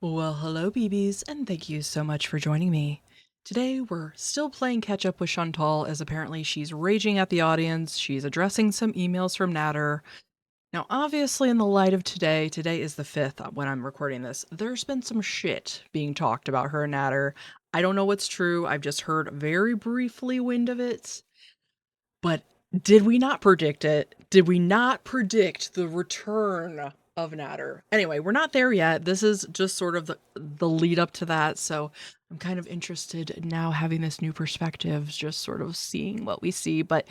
Well, hello, BBs, and thank you so much for joining me. Today, we're still playing catch up with Chantal, as apparently she's raging at the audience. She's addressing some emails from Nader. Now, obviously, in the light of today is the 5th when I'm recording this, there's been some shit being talked about her and Nader. I don't know what's true. I've just heard very briefly wind of it. But did we not predict it? Did we not predict the return of Nader? Anyway, we're not there yet. This is just sort of the lead up to that. So I'm kind of interested now having this new perspective, just sort of seeing what we see. But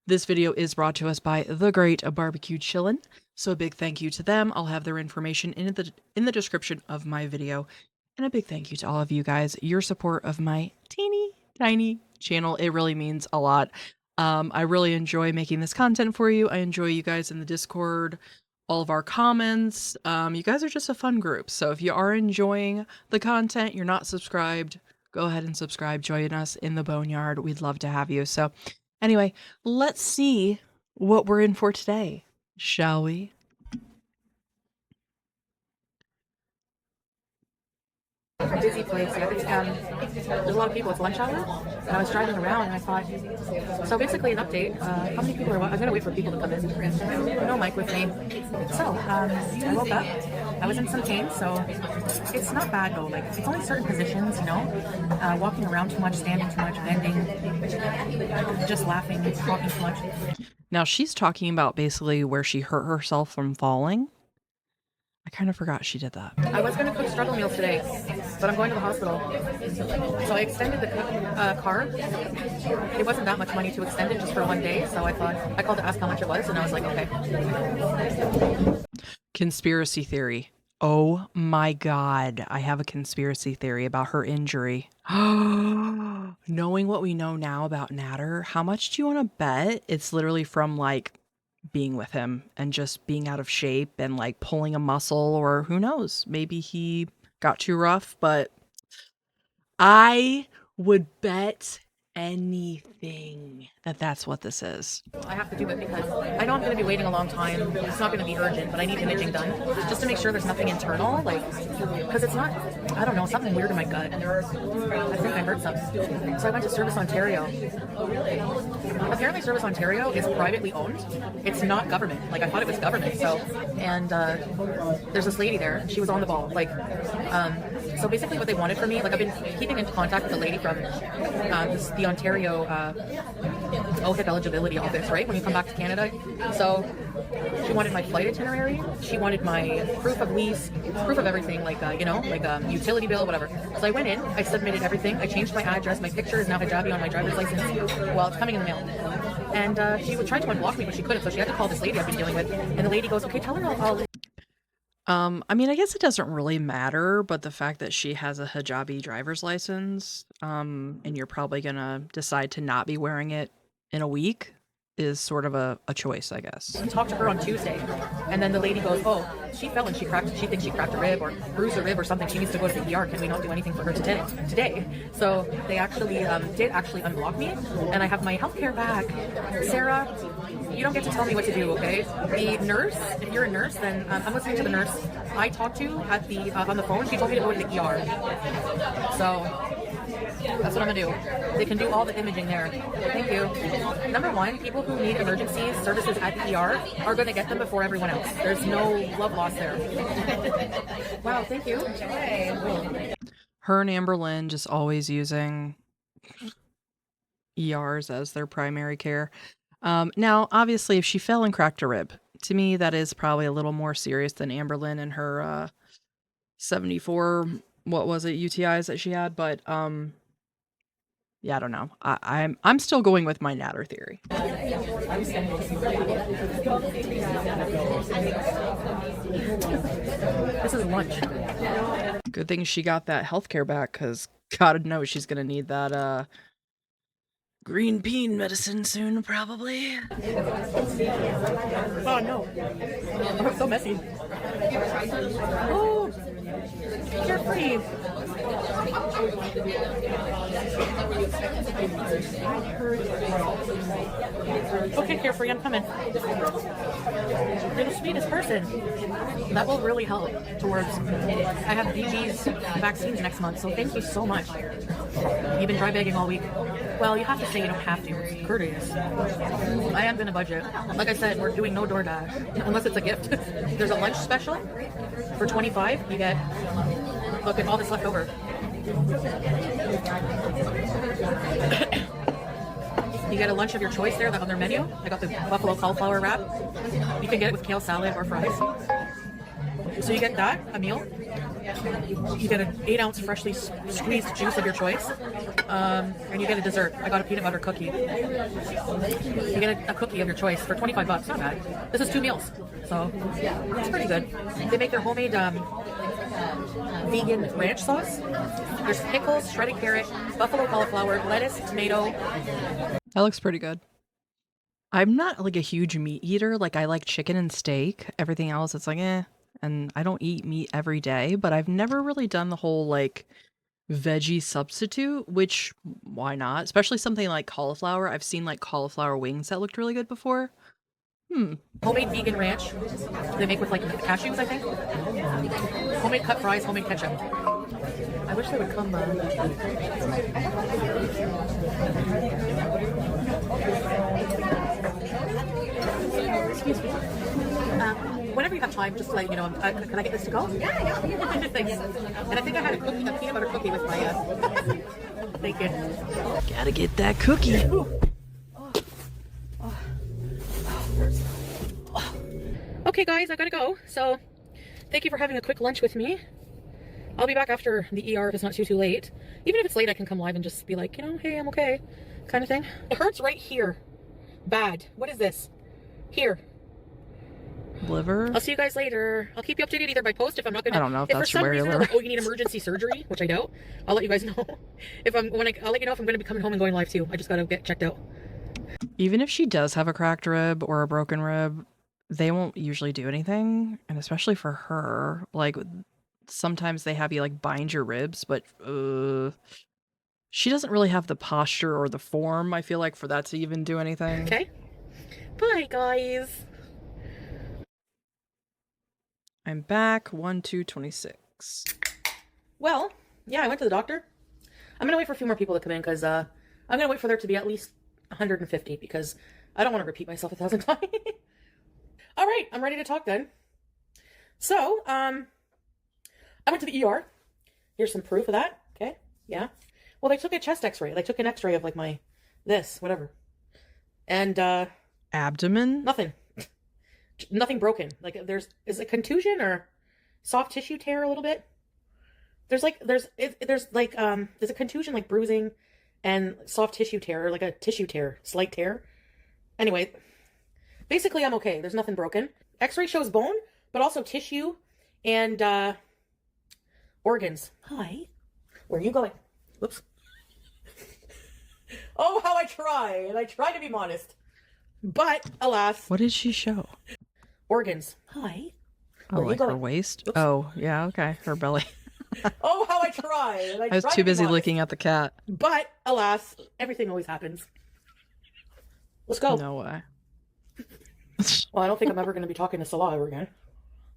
this video is brought to us by the great Barbecue Chillin. So a big thank you to them. I'll have their information in the description of my video. And a big thank you to all of you guys. Your support of my teeny tiny channel, it really means a lot. I really enjoy making this content for you. I enjoy you guys in the Discord, all of our comments. You guys are just a fun group. So if you are enjoying the content, you're not subscribed, go ahead and subscribe. Join us in the Boneyard. We'd love to have you. So anyway, let's see what we're in for today, shall we? Busy place. There's a lot of people. It's lunch hour, and I was driving around and I thought, so basically an update. How many people are? I'm gonna wait for people to come in. No mic with me. So I woke up. I was in some pain, so it's not bad though. Like it's only certain positions, you know. Walking around too much, standing too much, bending, just laughing, talking too much. Now she's talking about basically where she hurt herself from falling. I kind of forgot she did that. I was going to cook struggle meals today, but I'm going to the hospital. So I extended the car. It wasn't that much money to extend it just for one day. So I thought, I called to ask how much it was, and I was like, okay. Conspiracy theory. Oh my God. I have a conspiracy theory about her injury. Knowing what we know now about Nader, how much do you want to bet it's literally from like being with him and just being out of shape and like pulling a muscle, or who knows, maybe he got too rough, but I would bet anything that that's what this is. I have to do it because I know I'm going to be waiting a long time. It's not going to be urgent, but I need imaging done just to make sure there's nothing internal, like, because it's not, I don't know, something weird in my gut. I think I heard something. So I went to Service Ontario. Apparently Service Ontario is privately owned. It's not government. Like I thought it was government. So, and there's this lady there. She was on the ball. Like, so basically what they wanted from me, like I've been keeping in contact with a lady from the Ontario OHIP eligibility office, right? When you come back to Canada. So she wanted my flight itinerary. She wanted my proof of lease, proof of everything, like, you know, like utility bill, whatever. So I went in, I submitted everything. I changed my address. My picture is now hijabi on my driver's license. Well, it's coming in the mail. And she was trying to unblock me, but she couldn't. So she had to call this lady I've been dealing with. And the lady goes, okay, tell her I'll I mean, I guess it doesn't really matter, but the fact that she has a hijabi driver's license, and you're probably gonna decide to not be wearing it in a week is sort of a choice, I guess. talk to her on Tuesday. And then the lady goes, oh, she fell and she thinks she cracked a rib or bruised a rib or something. She needs to go to the ER. Can we not do anything for her today? So they actually did actually unblock me, and I have my healthcare back. Sarah, you don't get to tell me what to do, okay? The nurse, if you're a nurse, then I'm listening to the nurse I talked to at the on the phone. She told me to go to the ER. So that's what I'm gonna do. They can do all the imaging there. Thank you. Number one, people who need emergency services at the ER are gonna get them before everyone else. There's no love lost there. Wow, thank you. Her and Amber Lynn just always using ERs as their primary care. Now, obviously, if she fell and cracked a rib, to me, that is probably a little more serious than Amber Lynn and her 74, what was it, UTIs that she had. But yeah, I don't know. I'm still going with my Nader theory. This is lunch. Good thing she got that healthcare back, because God knows she's gonna need that green bean medicine soon, probably. Oh no. Oh, it's so messy. Oh, Carefree. Okay, Carefree, I'm coming. You're the sweetest person. That will really help towards. I have DG's vaccines next month, so thank you so much. You've been dry bagging all week. Well, you have to say you don't have to. It's courteous. I am gonna budget. Like I said, we're doing no DoorDash unless it's a gift. There's a lunch special for $25. You get look at all this left over. You get a lunch of your choice there on their menu. I got the buffalo cauliflower wrap. You can get it with kale salad or fries. So you get that, a meal. You get an 8-ounce freshly squeezed juice of your choice. And you get a dessert. I got a peanut butter cookie. You get a cookie of your choice for $25. Not bad. This is 2 meals. So it's pretty good. They make their homemade vegan ranch sauce. There's pickles, shredded carrot, buffalo cauliflower, lettuce, tomato. That looks pretty good. I'm not like a huge meat eater. Like I like chicken and steak. Everything else, it's like eh. And I don't eat meat every day, but I've never really done the whole like veggie substitute, which why not? Especially something like cauliflower. I've seen like cauliflower wings that looked really good before. Homemade vegan ranch. They make with like cashews, I think. Homemade cut fries, homemade ketchup. I wish they would come. Excuse me. Whenever you have time, just like, you know, can I get this to go? Yeah. Thanks. And I think I had a peanut butter cookie with my, thank you. Gotta get that cookie. Okay, guys, I gotta go. So, thank you for having a quick lunch with me. I'll be back after the ER if it's not too late. Even if it's late, I can come live and just be like, you know, hey, I'm okay, kind of thing. It hurts right here. Bad. What is this? Here. Liver? I'll see you guys later. I'll keep you updated either by post if I'm not gonna. I don't know if that's for some where reason you're they're like, oh, you need emergency surgery, which I doubt. I'll let you guys know. I'll let you know if I'm gonna be coming home and going live too. I just gotta get checked out. Even if she does have a cracked rib or a broken rib, they won't usually do anything. And especially for her, like sometimes they have you like bind your ribs, but she doesn't really have the posture or the form, I feel like, for that to even do anything. Okay. Bye, guys. I'm back. 1/2/26. Well, yeah, I went to the doctor. I'm gonna wait for a few more people to come in because I'm gonna wait for there to be at least 150 because I don't want to repeat myself 1,000 times. All right, I'm ready to talk then. So, I went to the ER. Here's some proof of that. Okay, yeah. Well, they took a chest X-ray. They took an X-ray of like my whatever, and Abdomen? Nothing broken. Like is it contusion or soft tissue tear a little bit? There's a contusion, like bruising and soft tissue tear, or like a tissue tear, slight tear. Anyway, basically I'm okay. There's nothing broken. X-ray shows bone, but also tissue and organs. Hi. Where are you going? Whoops. Oh, how I try. And I try to be modest. But alas. What did she show? Organs. Hi. Oh, like her waist? Oops. Oh, yeah, okay. Her belly. Oh, how I try. And I was too busy looking at the cat. But alas, everything always happens. Let's go. No way. Well, I don't think I'm ever going to be talking to Salah ever again.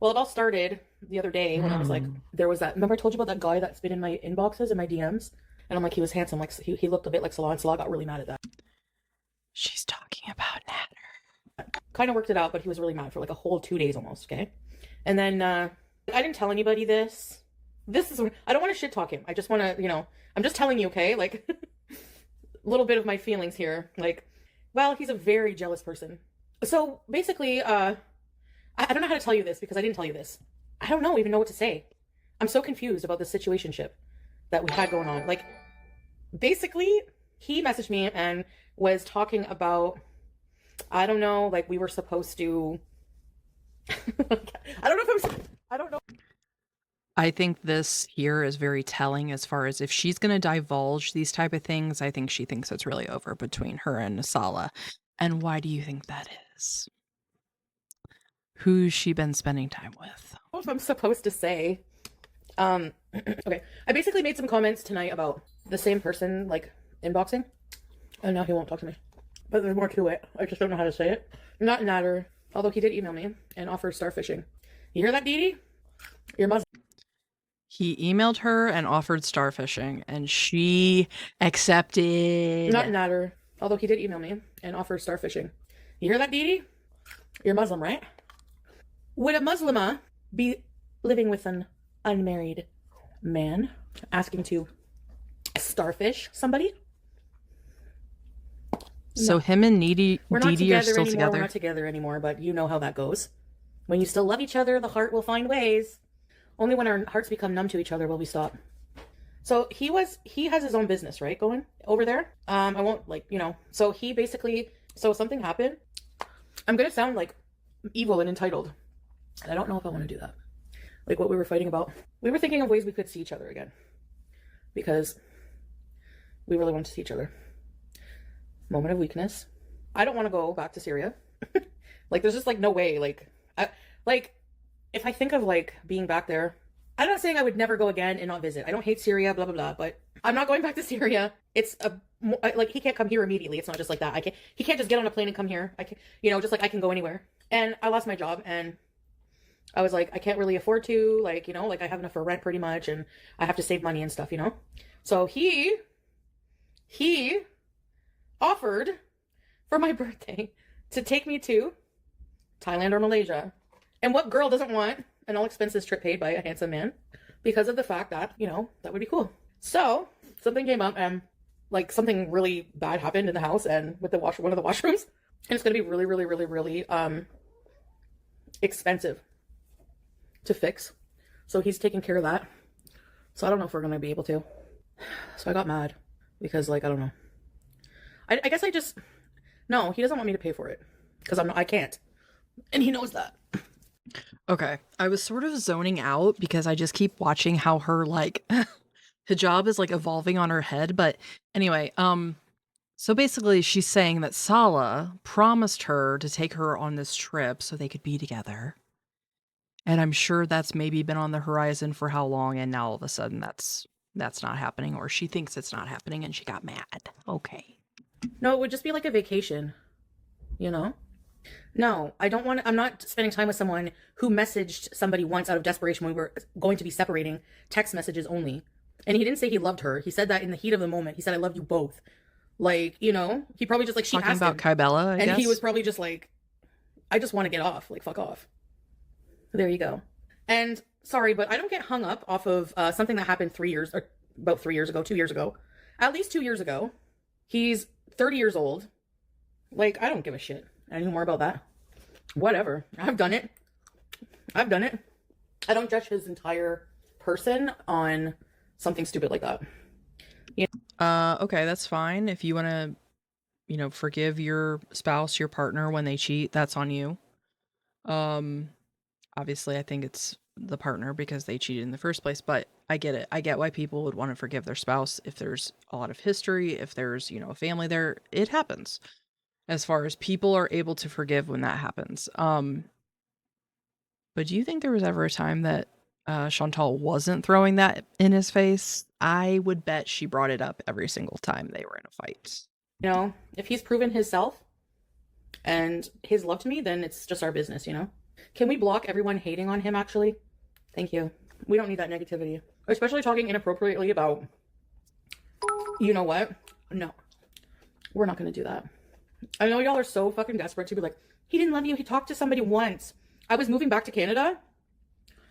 Well, it all started the other day when I was like, there was that, remember I told you about that guy that's been in my inboxes and my DMs? And I'm like, he was handsome. Like he looked a bit like Salah, and Salah got really mad at that. She's talking about Nader. Kind of worked it out, but he was really mad for like a whole 2 days almost, okay? And then I didn't tell anybody this. This is, I don't want to shit talk him. I just want to, you know, I'm just telling you, okay? Like, a little bit of my feelings here. Like, well, he's a very jealous person. So basically, I don't know how to tell you this because I didn't tell you this. I don't even know what to say. I'm so confused about this situationship that we had going on. Like, basically, he messaged me and was talking about, I don't know, like we were supposed to, I don't know. I think this here is very telling as far as if she's going to divulge these type of things, I think she thinks it's really over between her and Salah. And why do you think that is? Who's she been spending time with? What if I'm supposed to say? Okay. I basically made some comments tonight about the same person, like, inboxing, and now he won't talk to me. But there's more to it. I just don't know how to say it. Not Nader, although he did email me and offer starfishing. You hear that, DeeDee? Your Muslim. He emailed her and offered starfishing, and she Not accepted. Nader, although he did email me and offer starfishing. You hear that, DeeDee? You're Muslim, right? Would a Muslima be living with an unmarried man asking to starfish somebody? So No. him and Needy We're not DeeDee are together still anymore. We're together. not together anymore, but you know how that goes. When you still love each other, the heart will find ways. Only when our hearts become numb to each other will we stop. So he has his own business, right, going over there. I won't so he basically so something happened. I'm gonna sound like evil and entitled. And I don't know if I want to do that. Like what we were fighting about. We were thinking of ways we could see each other again. Because we really wanted to see each other. Moment of weakness. I don't want to go back to Syria. Like there's just like no way. Like if I think of like being back there, I'm not saying I would never go again and not visit. I don't hate Syria, blah blah blah, but I'm not going back to Syria. It's a like he can't come here immediately. It's not just like that. I can't. He can't just get on a plane and come here. I can, just like I can go anywhere. And I lost my job, and I was like, I can't really afford to, like like I have enough for rent pretty much, and I have to save money and stuff. So he offered for my birthday to take me to Thailand or Malaysia. And what girl doesn't want an all expenses trip paid by a handsome man? Because of the fact that, that would be cool. So something came up and like something really bad happened in the house and with one of the washrooms. And it's gonna be really, really, really, really expensive to fix. So he's taking care of that. So I don't know if we're gonna be able to. So I got mad because like I don't know. I guess I just no, he doesn't want me to pay for it. Because I can't. And he knows that. Okay. I was sort of zoning out because I just keep watching how her like hijab is like evolving on her head. But anyway, so basically she's saying that Salah promised her to take her on this trip so they could be together. And I'm sure that's maybe been on the horizon for how long, and now all of a sudden that's not happening, or she thinks it's not happening and she got mad. Okay. No, it would just be like a vacation, you know? No, I don't want I'm not spending time with someone who messaged somebody once out of desperation when we were going to be separating, text messages only. And he didn't say he loved her. He said that in the heat of the moment. He said, I love you both. Like, he probably just like, she Talking asked about him. Kybella, I And he was guess. probably just like, I just want to get off. Like, fuck off. There you go. And sorry, but I don't get hung up off of something that happened about 3 years ago, 2 years ago. At least 2 years ago. He's 30 years old. Like, I don't give a shit anymore about that. Whatever. I've done it. I've done it. I don't judge his entire person on something stupid like that. Okay, that's fine. If you want to, forgive your spouse, your partner when they cheat, that's on you. Um, Obviously, I think it's the partner because they cheated in the first place, but I get it. I get why people would want to forgive their spouse if there's a lot of history, if there's, a family there. It happens. As far as people are able to forgive when that happens. But do you think there was ever a time that Chantal wasn't throwing that in his face? I would bet she brought it up every single time they were in a fight. If he's proven himself and his love to me, then it's just our business. Can we block everyone hating on him, actually? Thank you. We don't need that negativity. Especially talking inappropriately about, you know what? No, we're not going to do that. I know y'all are so fucking desperate to be like, he didn't love you. He talked to somebody once. I was moving back to Canada.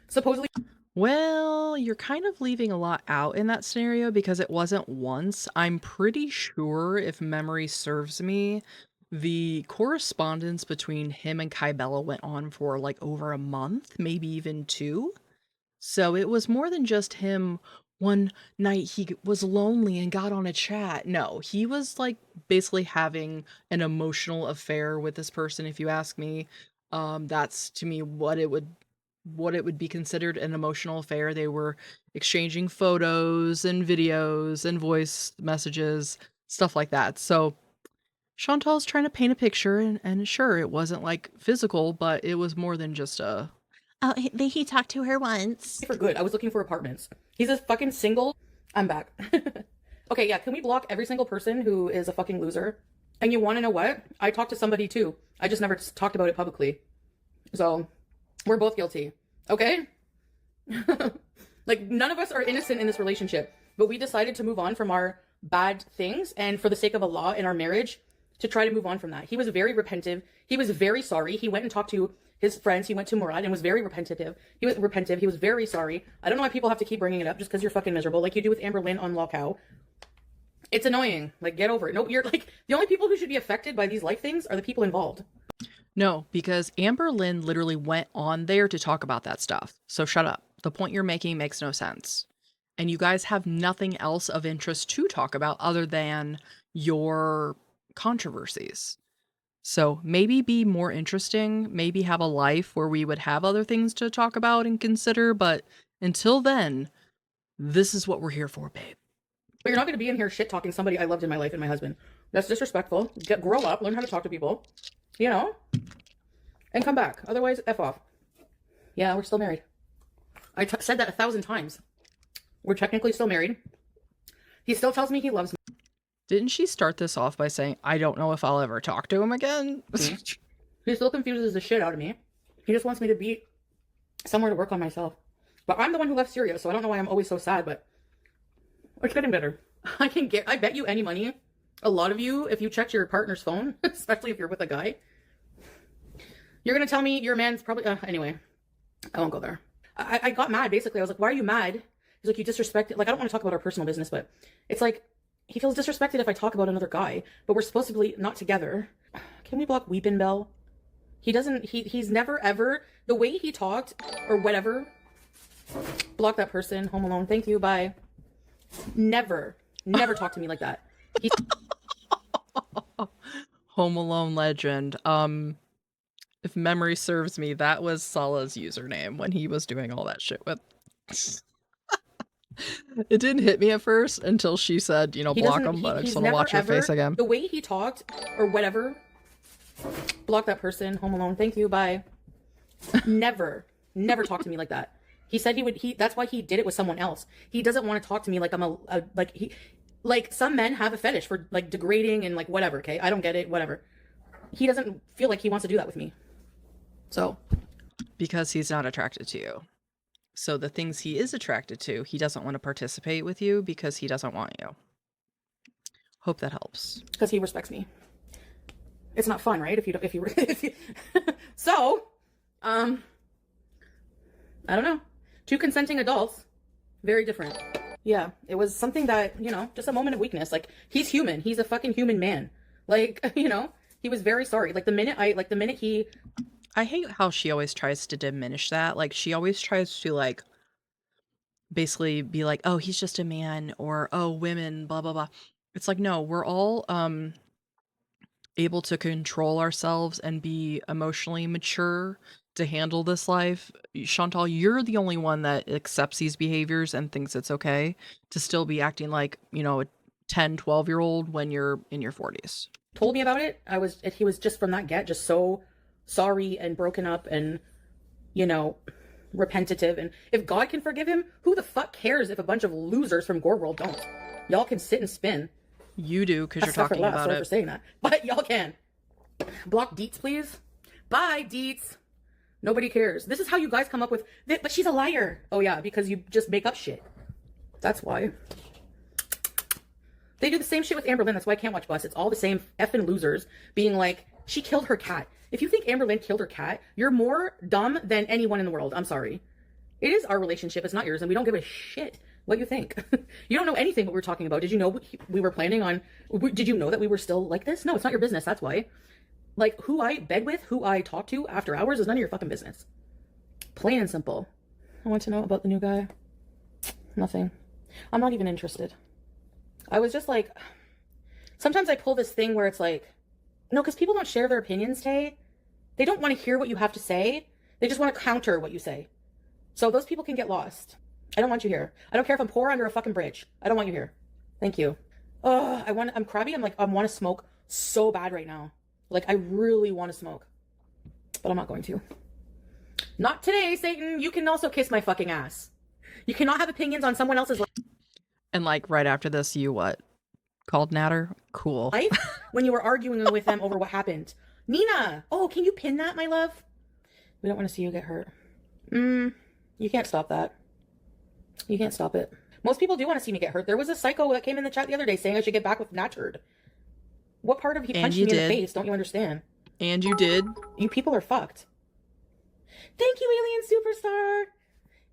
Supposedly. Well, you're kind of leaving a lot out in that scenario because it wasn't once. I'm pretty sure, if memory serves me, the correspondence between him and Kybella went on for like over a month, maybe even two. So it was more than just him one night he was lonely and got on a chat. No, he was like basically having an emotional affair with this person, if you ask me. That's to me what it would be considered an emotional affair. They were exchanging photos and videos and voice messages, stuff like that. So Chantal's trying to paint a picture, and sure, it wasn't like physical, but it was more than just a Oh, he talked to her once. For good. I was looking for apartments. He's a fucking single. I'm back. Okay, yeah, can we block every single person who is a fucking loser? And you want to know what? I talked to somebody too. I just never talked about it publicly. So, we're both guilty. Okay? Like, none of us are innocent in this relationship, but we decided to move on from our bad things and for the sake of Allah in our marriage to try to move on from that. He was very repentive. He was very sorry. He went and talked to his friends. He went to Murad and was very repentive. He was repentive. He was very sorry. I don't know why people have to keep bringing it up just because you're fucking miserable, like you do with Amber Lynn on lolcow. It's annoying. Like, get over it. No, you're like, the only people who should be affected by these life things are the people involved. No, because Amber Lynn literally went on there to talk about that stuff. So shut up. The point you're making makes no sense. And you guys have nothing else of interest to talk about other than your controversies. So maybe be more interesting, maybe have a life where we would have other things to talk about and consider, but until then, this is what we're here for, babe. But you're not going to be in here shit talking somebody I loved in my life and my husband. That's disrespectful. Grow up, learn how to talk to people, you know, and come back. Otherwise, F off. Yeah, we're still married. I said that 1,000 times. We're technically still married. He still tells me he loves me. Didn't she start this off by saying, I don't know if I'll ever talk to him again? He still confuses the shit out of me. He just wants me to be somewhere to work on myself. But I'm the one who left Syria, so I don't know why I'm always so sad, but it's getting better. I bet you any money, a lot of you, if you checked your partner's phone, especially if you're with a guy, you're going to tell me your man's probably, anyway, I won't go there. I got mad, basically. I was like, why are you mad? He's like, you disrespect, like, I don't want to talk about our personal business, but it's like, he feels disrespected if I talk about another guy, but we're supposed to be not together. Can we block Weepin' Bell? He's never ever, the way he talked, or whatever, block that person, Home Alone, thank you, bye. Never talk to me like that. Home Alone legend. If memory serves me, that was Salah's username when he was doing all that shit with. It didn't hit me at first until she said, you know, block him, but I just want to watch her face again. The way he talked, or whatever, block that person, Home Alone, thank you, bye. Never talk to me like that. He said that's why he did it with someone else. He doesn't want to talk to me like I'm like some men have a fetish for like degrading and like whatever, okay? I don't get it, whatever. He doesn't feel like he wants to do that with me. So. Because he's not attracted to you. So the things he is attracted to, he doesn't want to participate with you because he doesn't want you. Hope that helps. Because he respects me. It's not fun, right? So, I don't know. Two consenting adults, very different. Yeah, it was something that, you know, just a moment of weakness. Like, he's human. He's a fucking human man. Like, you know, he was very sorry. Like, the minute he... I hate how she always tries to diminish that. Like, she always tries to, like, basically be like, oh, he's just a man, or, oh, women, blah, blah, blah. It's like, no, we're all able to control ourselves and be emotionally mature to handle this life. Chantal, you're the only one that accepts these behaviors and thinks it's okay to still be acting like, you know, a 10, 12-year-old when you're in your 40s. Told me about it. He was just from that get, just so sorry and broken up and, you know, repentative. And if God can forgive him, who the fuck cares if a bunch of losers from GORLWORLD don't? Y'all can sit and spin. You do, because you're talking about Sorry it. for saying that. But y'all can. Block Deets, please. Bye, Deets. Nobody cares. This is how you guys come up with, but she's a liar. Oh yeah, because you just make up shit. That's why. They do the same shit with Amber Lynn. That's why I can't watch Bus. It's all the same effing losers being like, she killed her cat. If you think Amber Lynn killed her cat, you're more dumb than anyone in the world. I'm sorry. It is our relationship. It's not yours. And we don't give a shit what you think. You don't know anything what we're talking about. Did you know we were planning on, did you know that we were still like this? No, it's not your business. That's why. Like, who I bed with, who I talk to after hours is none of your fucking business. Plain and simple. I want to know about the new guy. Nothing. I'm not even interested. I was just like, sometimes I pull this thing where it's like, no, because people don't share their opinions, Tay. They don't want to hear what you have to say. They just want to counter what you say. So those people can get lost. I don't want you here. I don't care if I'm poor under a fucking bridge. I don't want you here. Thank you. Oh, I'm crabby. I'm like, I want to smoke so bad right now. Like, I really want to smoke, but I'm not going to. Not today, Satan. You can also kiss my fucking ass. You cannot have opinions on someone else's And like right after this, you what? Called Nader? Cool. life when you were arguing with them over what happened. Nina! Oh, can you pin that, my love? We don't want to see you get hurt. You can't stop that. You can't stop it. Most people do want to see me get hurt. There was a psycho that came in the chat the other day saying I should get back with Nader. What part of he punched me in the face? Don't you understand? And you did. You people are fucked. Thank you, Alien Superstar.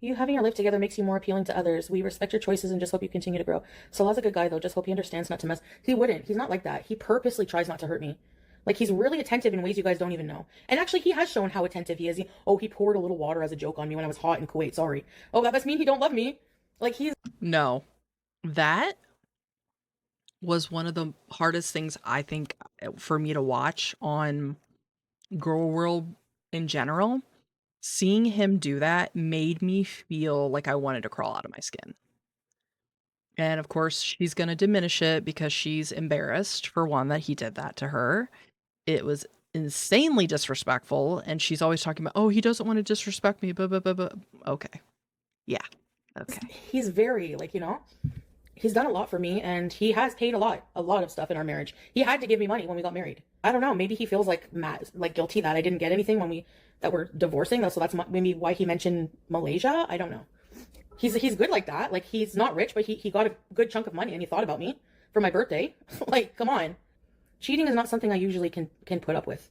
You having your life together makes you more appealing to others. We respect your choices and just hope you continue to grow. Salah's a good guy, though. Just hope he understands not to mess. He wouldn't. He's not like that. He purposely tries not to hurt me. Like, he's really attentive in ways you guys don't even know. And actually, he has shown how attentive he is. He poured a little water as a joke on me when I was hot in Kuwait. Sorry. Oh, that must mean he don't love me. Like, he's... No. That was one of the hardest things, I think, for me to watch on Girl World in general. Seeing him do that made me feel like I wanted to crawl out of my skin. And of course, she's going to diminish it because she's embarrassed, for one, that he did that to her. It was insanely disrespectful. And she's always talking about, oh, he doesn't want to disrespect me. Blah, blah, blah, blah. Okay. Yeah. Okay. He's very, like, he's done a lot for me, and he has paid a lot of stuff in our marriage. He had to give me money when we got married. I don't know. Maybe he feels like mad, like guilty that I didn't get anything when that we're divorcing. So that's maybe why he mentioned Malaysia. I don't know. He's good like that. Like, he's not rich, but he got a good chunk of money, and he thought about me for my birthday. Like, come on. Cheating is not something I usually can put up with.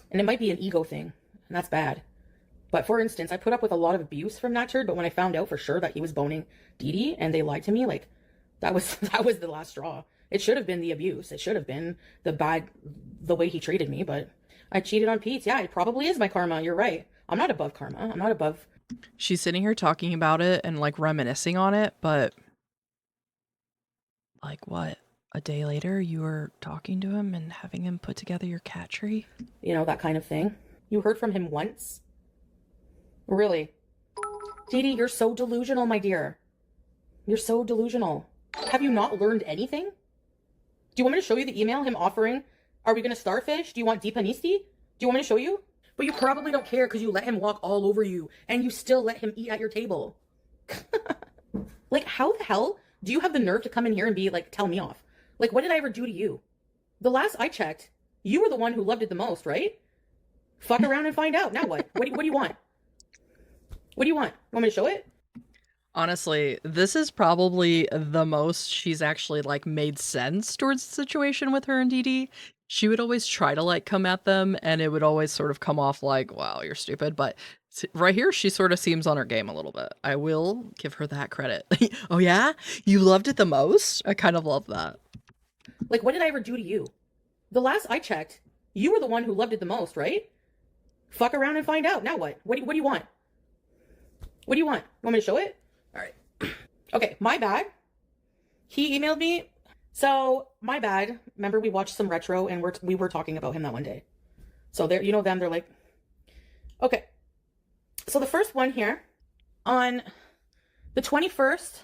And it might be an ego thing, and that's bad. But for instance, I put up with a lot of abuse from that turd, but when I found out for sure that he was boning DeeDee and they lied to me, like, that was the last straw. It should have been the abuse. It should have been the way he treated me, but I cheated on Pete. Yeah, it probably is my karma. You're right. I'm not above karma. I'm not above. She's sitting here talking about it and like reminiscing on it, but like what? A day later, you were talking to him and having him put together your cat tree? That kind of thing. You heard from him once? Really? DeeDee, you're so delusional, my dear. You're so delusional. Have you not learned anything? Do you want me to show you the email, him offering, are we going to starfish? Do you want Deepanisti? Do you want me to show you? But you probably don't care because you let him walk all over you and you still let him eat at your table. Like, how the hell do you have the nerve to come in here and be like, tell me off? Like, what did I ever do to you? The last I checked, you were the one who loved it the most, right? Fuck around and find out. Now what? What do you want? What do you want? You want me to show it? Honestly, this is probably the most she's actually like made sense towards the situation with her and DeeDee. She would always try to like come at them and it would always sort of come off like, wow, you're stupid. But right here, she sort of seems on her game a little bit. I will give her that credit. Oh yeah? You loved it the most? I kind of love that. Like, what did I ever do to you? The last I checked, you were the one who loved it the most, right? Fuck around and find out. Now what? What do you want? What do you want? You want me to show it? All right. Okay, my bad. He emailed me. So, my bad. Remember, we watched some retro and we were talking about him that one day. So, they're, they're like, okay. So, the first one here, on the 21st,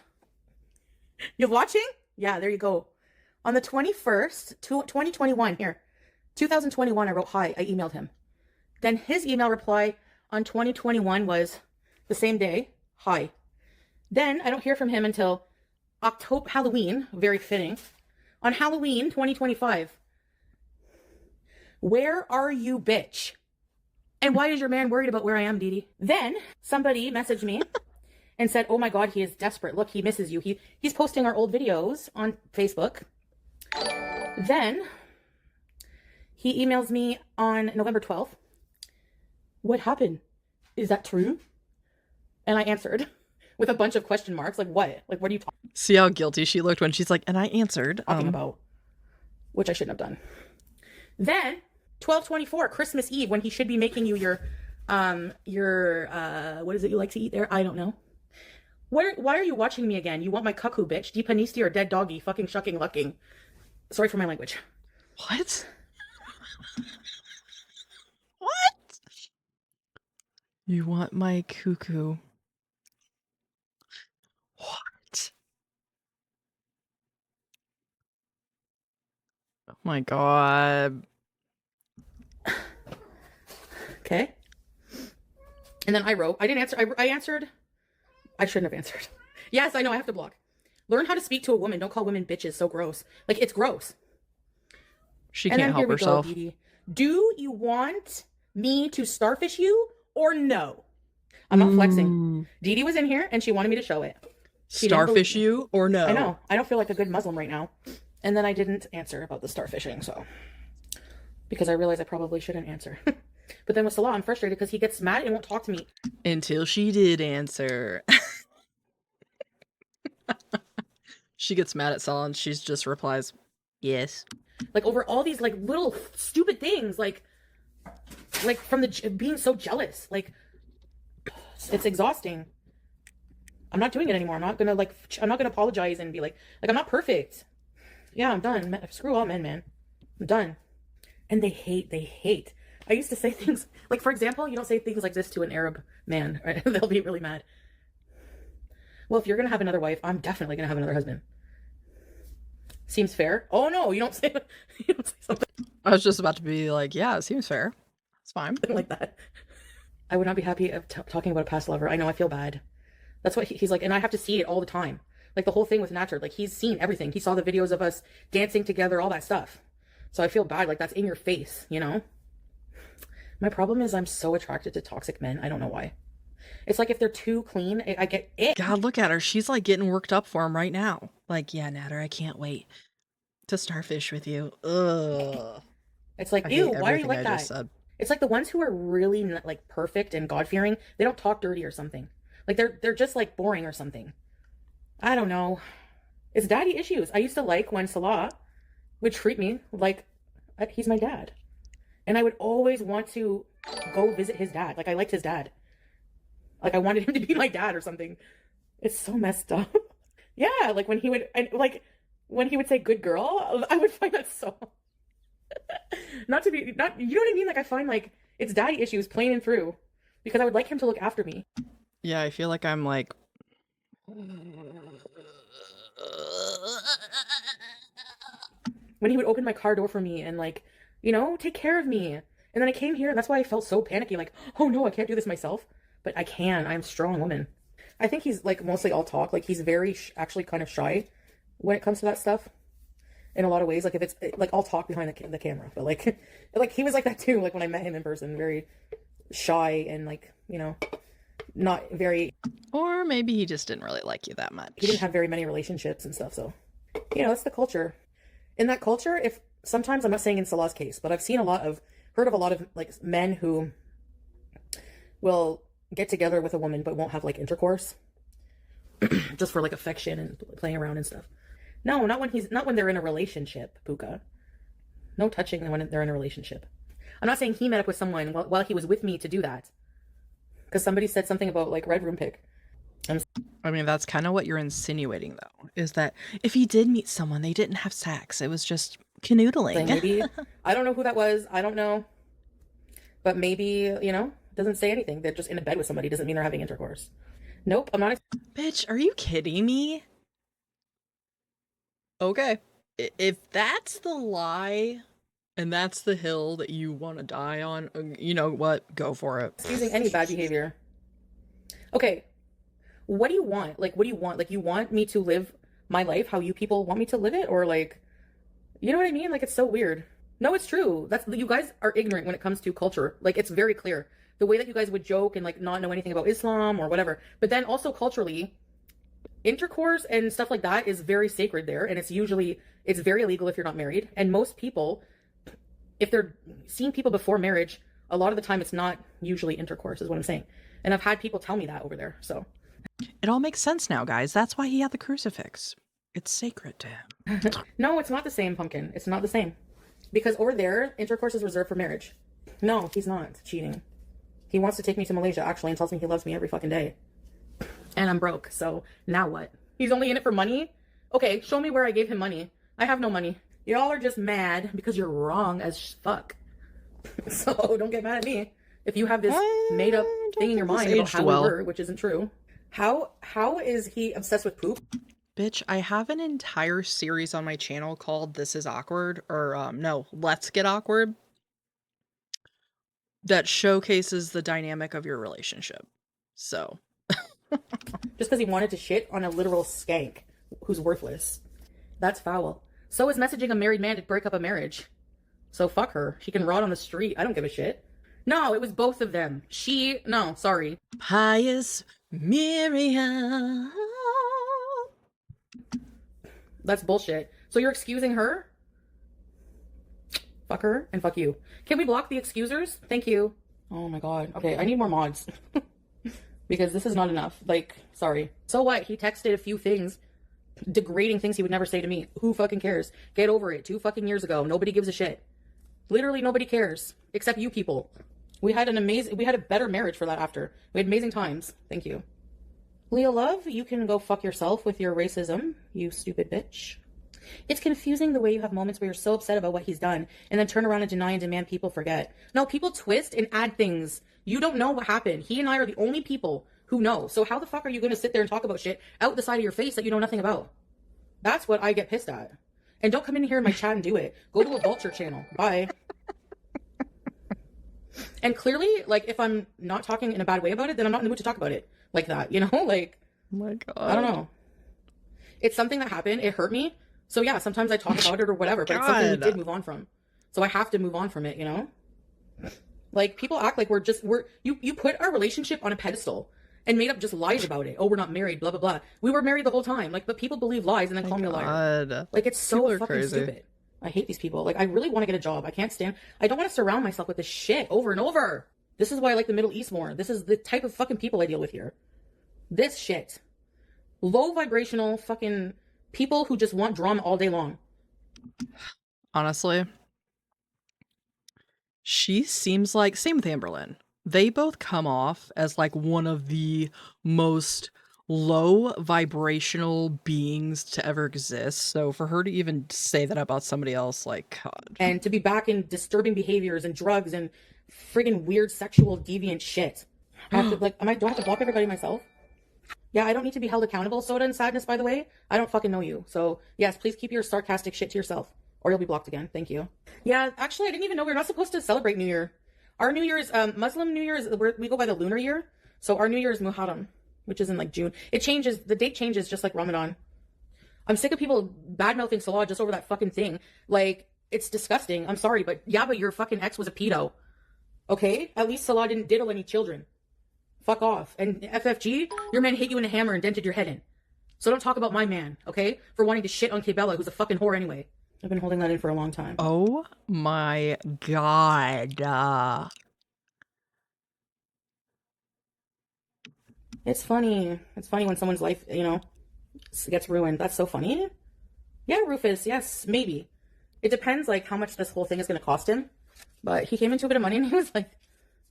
you're watching? Yeah, there you go. On the 21st, 2021, here, 2021, I wrote, hi, I emailed him. Then his email reply on 2021 was the same day, hi. Then I don't hear from him until October, Halloween, very fitting. On Halloween 2025. Where are you, bitch? And why is your man worried about where I am, DeeDee? Then somebody messaged me and said, oh my God, he is desperate. Look, he misses you. He's posting our old videos on Facebook. Then he emails me on November 12th. What happened? Is that true? And I answered with a bunch of question marks. Like, what? Like, what are you talking See how guilty she looked when she's like, and I answered. about? Which I shouldn't have done. Then 12/24, Christmas Eve, when he should be making you your what is it you like to eat there? I don't know. Why are you watching me again? You want my cuckoo, bitch? Deepanisti or dead doggy? Fucking shucking lucking. Sorry for my language. What? What? You want my cuckoo? What? Oh my God. Okay. And then I wrote, I didn't answer. I answered. I shouldn't have answered. Yes, I know. I have to block. Learn how to speak to a woman. Don't call women bitches. So gross. Like, it's gross. She And can't then help here we herself. go, DeeDee. Do you want me to starfish you or no? I'm not flexing. DeeDee was in here and she wanted me to show it. Starfish you or no? I know. I don't feel like a good Muslim right now. And then I didn't answer about the starfishing, so. Because I realized I probably shouldn't answer. But then with Salah, I'm frustrated because he gets mad and won't talk to me. Until she did answer. She gets mad at Salah and she just replies, yes. Like, over all these, like, little stupid things. Like from the being so jealous. Like, it's exhausting. I'm not doing it anymore. I'm not gonna apologize and be like I'm not perfect. Yeah, I'm done. Screw all men, man. I'm done. And they hate. I used to say things like, for example, you don't say things like this to an Arab man, right? They'll be really mad. Well, if you're gonna have another wife, I'm definitely gonna have another husband. Seems fair? Oh no, you don't say something. I was just about to be like, yeah, it seems fair. It's fine. Like that. I would not be happy of talking about a past lover. I know, I feel bad. That's what he's like, and I have to see it all the time. Like the whole thing with Nader, like he's seen everything. He saw the videos of us dancing together, all that stuff. So I feel bad, like that's in your face, you know? My problem is I'm so attracted to toxic men. I don't know why. It's like if they're too clean, I get it. God, look at her. She's like getting worked up for him right now. Like, yeah, Nader, I can't wait to starfish with you. Ugh. It's like, ew, why are you like that? It's like the ones who are really like perfect and God-fearing, they don't talk dirty or something. Like they're just like boring or something. I don't know. It's daddy issues. I used to like when Salah would treat me like he's my dad. And I would always want to go visit his dad. Like I liked his dad. Like I wanted him to be my dad or something. It's so messed up. Yeah, like when he would say good girl, I would find that so you know what I mean? Like I find like it's daddy issues plain and through because I would like him to look after me. Yeah, I feel like I'm like when he would open my car door for me and like, you know, take care of me. And then I came here and that's why I felt so panicky, like, oh no, I can't do this myself. But I can. I'm a strong woman. I think he's like mostly all talk. Like he's very actually kind of shy when it comes to that stuff. In a lot of ways, like if it's like all talk behind the camera, but like he was like that too. Like when I met him in person, very shy and like, you know, not very. Or maybe he just didn't really like you that much. He didn't have very many relationships and stuff, so you know that's the culture. In that culture, if sometimes I'm not saying in Salah's case, but I've seen heard of a lot of like men who will get together with a woman but won't have like intercourse, just for like affection and playing around and stuff. No, not when they're in a relationship, Puka. No touching when they're in a relationship. I'm not saying he met up with someone while he was with me to do that. Because somebody said something about like red room pick. I mean, that's kind of what you're insinuating though, is that if he did meet someone, they didn't have sex. It was just canoodling. Maybe. I don't know who that was. I don't know. But maybe, you know, doesn't say anything. They're just in a bed with somebody. Doesn't mean they're having intercourse. Nope, I'm not. Bitch, are you kidding me? Okay. If that's the lie and that's the hill that you want to die on, you know what? Go for it. Excusing any bad behavior. Okay. What do you want? Like, what do you want? Like, you want me to live my life how you people want me to live it? Or like, you know what I mean? Like, it's so weird. No, it's true. You guys are ignorant when it comes to culture. Like, it's very clear. The way that you guys would joke and like not know anything about Islam or whatever. But then also culturally, intercourse and stuff like that is very sacred there, and it's very illegal if you're not married. And most people, if they're seeing people before marriage, a lot of the time it's not usually intercourse, is what I'm saying. And I've had people tell me that over there. So it all makes sense now, guys. That's why he had the crucifix. It's sacred to him. No, it's not the same, Pumpkin. It's not the same, because over there intercourse is reserved for marriage. No, he's not cheating. He wants to take me to Malaysia actually and tells me he loves me every fucking day. And I'm broke, so now what? He's only in it for money? Okay, show me where I gave him money. I have no money. Y'all are just mad because you're wrong as fuck. So don't get mad at me. If you have this made up thing in your mind about how we were, which isn't true. How is he obsessed with poop? Bitch, I have an entire series on my channel called This Is Awkward, or no, Let's Get Awkward. that showcases the dynamic of your relationship. So, Just because he wanted to shit on a literal skank who's worthless. That's foul. So is messaging a married man to break up a marriage. So fuck her. She can rot on the street. I don't give a shit. No, it was both of them. No, sorry. Pious Miriam. That's bullshit. So you're excusing her? Fuck her and fuck you. Can we block the excusers? Thank you. Oh my god. Okay, I need more mods. Because this is not enough. Like, sorry. So what? He texted a few things, degrading things he would never say to me. Who fucking cares? Get over it. 2 fucking years ago. Nobody gives a shit. Literally nobody cares. Except you people. We had a better marriage for that after. We had amazing times. Thank you. Leah Love, you can go fuck yourself with your racism, you stupid bitch. It's confusing the way you have moments where you're so upset about what he's done and then turn around and deny and demand people forget. No, people twist and add things. You don't know what happened. He and I are the only people who know. So how the fuck are you going to sit there and talk about shit out the side of your face that you know nothing about? That's what I get pissed at. And don't come in here in my chat and do it. Go to a vulture channel. Bye. And clearly, like, if I'm not talking in a bad way about it, then I'm not in the mood to talk about it like that, you know? Like, Oh my god. I don't know. It's something that happened. It hurt me. So yeah, sometimes I talk about it or whatever, but it's something we did move on from. So I have to move on from it, you know? Like, people act like you put our relationship on a pedestal and made up just lies about it. Oh, we're not married, blah, blah, blah. We were married the whole time. Like, but people believe lies and then call me a liar. Like, it's so fucking stupid. I hate these people. Like, I really want to get a job. I don't want to surround myself with this shit over and over. This is why I like the Middle East more. This is the type of fucking people I deal with here. This shit. Low vibrational fucking people who just want drama all day long. Honestly, she seems like, same with Amberlynn. They both come off as like one of the most low vibrational beings to ever exist. So for her to even say that about somebody else, like, God. And to be back in disturbing behaviors and drugs and friggin' weird sexual deviant shit. I have to, like, do I have to block everybody myself? Yeah, I don't need to be held accountable. Soda and Sadness, by the way, I don't fucking know you. So yes, please keep your sarcastic shit to yourself or you'll be blocked again. Thank you. Yeah, actually, I didn't even know we're not supposed to celebrate New Year. Our New Year is, Muslim New Year is, we go by the lunar year. So our New Year is Muharram, which is in like June. It changes, the date changes just like Ramadan. I'm sick of people bad-mouthing Salah just over that fucking thing. Like, it's disgusting. I'm sorry, but yeah, but your fucking ex was a pedo. Okay? At least Salah didn't diddle any children. Fuck off. And FFG, your man hit you in a hammer and dented your head in. So don't talk about my man, okay? For wanting to shit on Kbella, who's a fucking whore anyway. I've been holding that in for a long time. Oh my god. It's funny. It's funny when someone's life, you know, gets ruined. That's so funny. Yeah, Rufus, yes, maybe. It depends, like, how much this whole thing is going to cost him. But he came into a bit of money and he was like,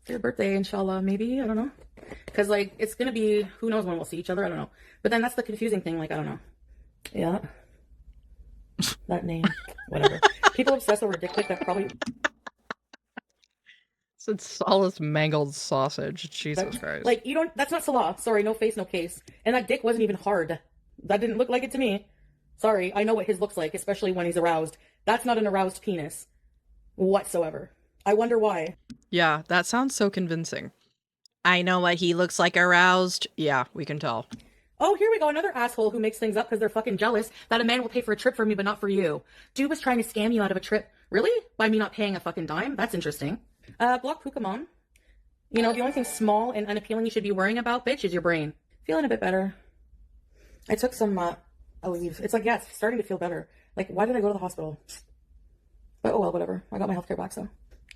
for your birthday, inshallah, maybe, I don't know. Because, like, it's going to be, who knows when we'll see each other, I don't know. But then that's the confusing thing, like, I don't know. Yeah. That name, whatever. People obsess over dick pic that probably... It's Salah's mangled sausage. Jesus Christ. Like, you don't, that's not Salah. Sorry, no face, no case. And that dick wasn't even hard. That didn't look like it to me. Sorry, I know what his looks like, especially when he's aroused. That's not an aroused penis. Whatsoever. I wonder why. Yeah, that sounds so convincing. I know what he looks like aroused. Yeah, we can tell. Oh, here we go. Another asshole who makes things up because they're fucking jealous that a man will pay for a trip for me, but not for you. Dude was trying to scam you out of a trip. Really? By me not paying a fucking dime? That's interesting. Block Pokemon. You know, the only thing small and unappealing you should be worrying about, bitch, is your brain. Feeling a bit better. I took some, Aleve. It's like, yeah, it's starting to feel better. Like, why did I go to the hospital? But, oh well, whatever. I got my healthcare back, so.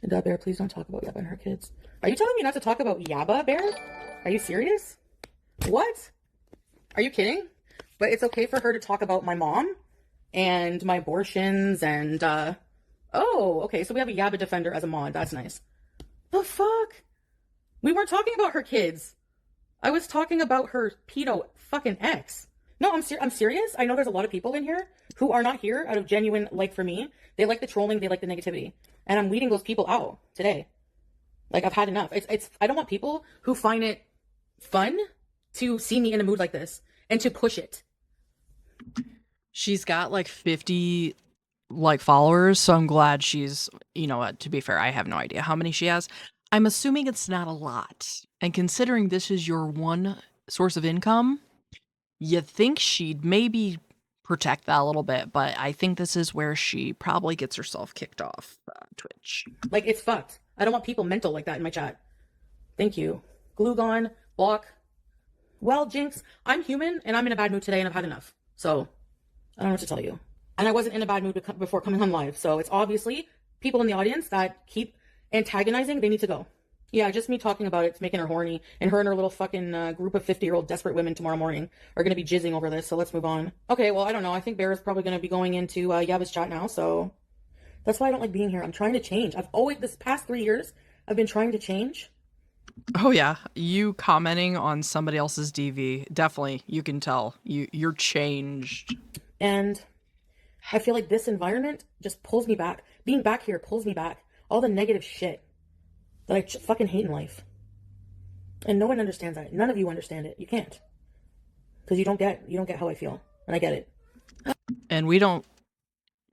And, Bear, please don't talk about Yaba and her kids. Are you telling me not to talk about Yaba, Bear? Are you serious? What? Are you kidding? But it's okay for her to talk about my mom and my abortions and, oh, okay, so we have a Yaba defender as a mod. That's nice. The fuck? We weren't talking about her kids. I was talking about her pedo fucking ex. No, I'm serious. I know there's a lot of people in here who are not here out of genuine like for me. They like the trolling, they like the negativity. And I'm weeding those people out today. Like, I've had enough. I don't want people who find it fun to see me in a mood like this and to push it. She's got like 50 like followers, so I'm glad she's, you know what, to be fair, I have no idea how many she has. I'm assuming it's not a lot. And considering this is your one source of income, you think she'd maybe protect that a little bit, but I think this is where she probably gets herself kicked off Twitch. Like, it's fucked. I don't want people mental like that in my chat. Thank you. Glue gone, block. Well, Jinx, I'm human and I'm in a bad mood today and I've had enough. So, I don't know what to tell you. And I wasn't in a bad mood before coming on live. So, it's obviously people in the audience that keep antagonizing, they need to go. Yeah, just me talking about it's making her horny. And her and her little fucking group of 50-year-old desperate women tomorrow morning are going to be jizzing over this. So, let's move on. Okay, well, I don't know. I think Bear is probably going to be going into Yaba's chat now. So, that's why I don't like being here. I'm trying to change. This past 3 years, I've been trying to change. Oh yeah, you commenting on somebody else's DV, definitely, you can tell you're changed. And I feel like this environment just pulls me back. Being back here pulls me back. All the negative shit that I fucking hate in life. And no one understands that. None of you understand it. You can't. Because you don't get how I feel. And I get it. And we don't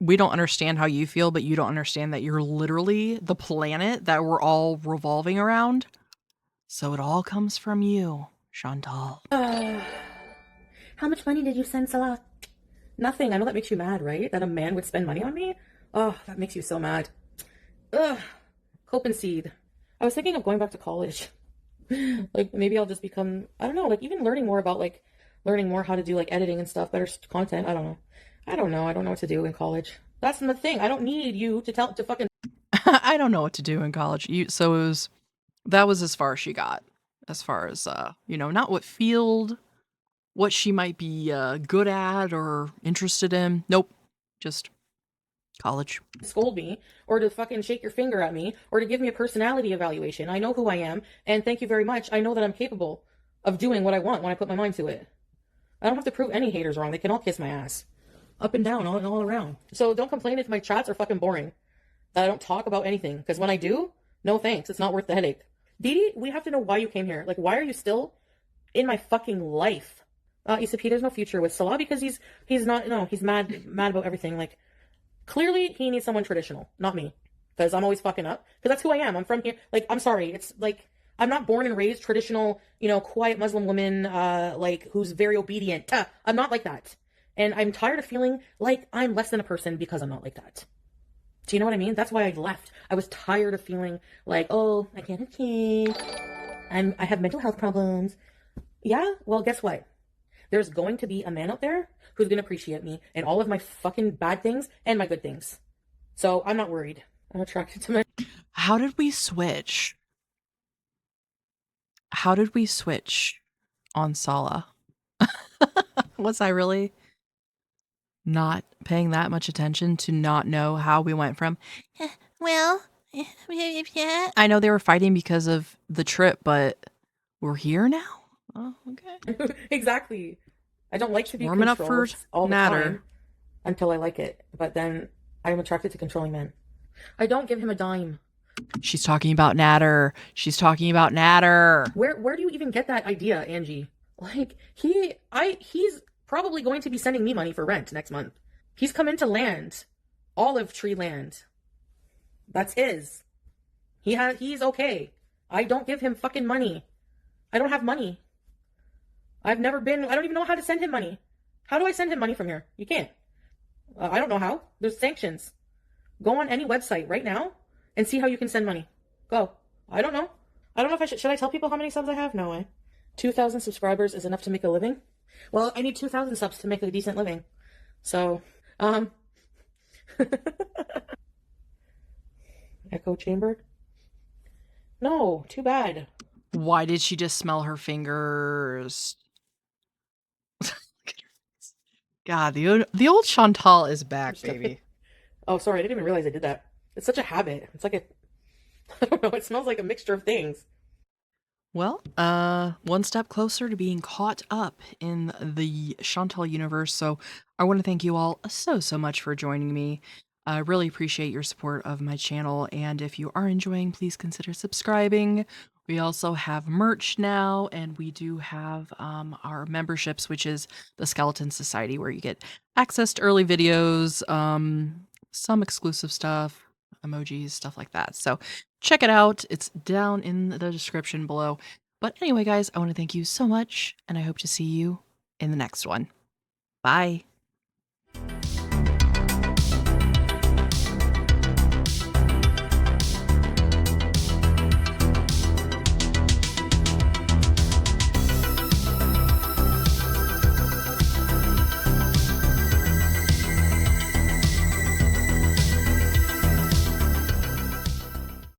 understand how you feel, but you don't understand that you're literally the planet that we're all revolving around. So it all comes from you, Chantal. How much money did you send, Salah? Nothing. I know that makes you mad, right? That a man would spend money on me? Oh, that makes you so mad. Ugh. Hope and seed. I was thinking of going back to college. Like, maybe I'll just become, I don't know, like, even learning more how to do, like, editing and stuff, better content. I don't know. I don't know what to do in college. That's the thing. I don't need you to fucking... I don't know what to do in college. That was as far as she got. As far as, not what field, what she might be good at or interested in. Nope. Just college. Scold me, or to fucking shake your finger at me, or to give me a personality evaluation. I know who I am, and thank you very much. I know that I'm capable of doing what I want when I put my mind to it. I don't have to prove any haters wrong. They can all kiss my ass. Up and down, all around. So don't complain if my chats are fucking boring. That I don't talk about anything. Because when I do, no thanks. It's not worth the headache. DeeDee, we have to know why you came here. Like, why are you still in my fucking life? ECP, there's no future with Salah because he's mad about everything. Like, clearly he needs someone traditional, not me. Because I'm always fucking up. Because that's who I am. I'm from here. Like, I'm sorry. It's like, I'm not born and raised traditional, quiet Muslim woman, who's very obedient. I'm not like that. And I'm tired of feeling like I'm less than a person because I'm not like that. Do you know what I mean? That's why I left. I was tired of feeling like, oh, I can't achieve. I have mental health problems. Yeah? Well, guess what? There's going to be a man out there who's going to appreciate me and all of my fucking bad things and my good things. So I'm not worried. I'm attracted to men. How did we switch? How did we switch on Salah? Was I really not paying that much attention to not know how we went from, Well, yeah. I know they were fighting because of the trip, but we're here now? Oh, okay. Exactly. I don't like to be warming up for all the Nader time until I like it. But then I'm attracted to controlling men. I don't give him a dime. She's talking about Nader. She's talking about Nader. Where do you even get that idea, Angie? Like, he's probably going to be sending me money for rent next month. He's come into land. Olive tree land. That's his. He's okay. I don't give him fucking money. I don't have money. I don't even know how to send him money. How do I send him money from here? You can't. I don't know how. There's sanctions. Go on any website right now and see how you can send money. Go. I don't know. I don't know if I should I tell people how many subs I have? No way. 2,000 subscribers is enough to make a living? Well, I need 2,000 subs to make a decent living. So, echo chamber? No, too bad. Why did she just smell her fingers? God, the old Chantal is back, baby. Oh, sorry, I didn't even realize I did that. It's such a habit. It's like I don't know, it smells like a mixture of things. Well, one step closer to being caught up in the Chantal universe. So I want to thank you all so much for joining me. I really appreciate your support of my channel. And if you are enjoying, please consider subscribing. We also have merch now, and we do have our memberships, which is the Skeleton Society, where you get access to early videos, some exclusive stuff, emojis, stuff like that. So check it out. It's down in the description below. But anyway, guys, I want to thank you so much, and I hope to see you in the next one. Bye.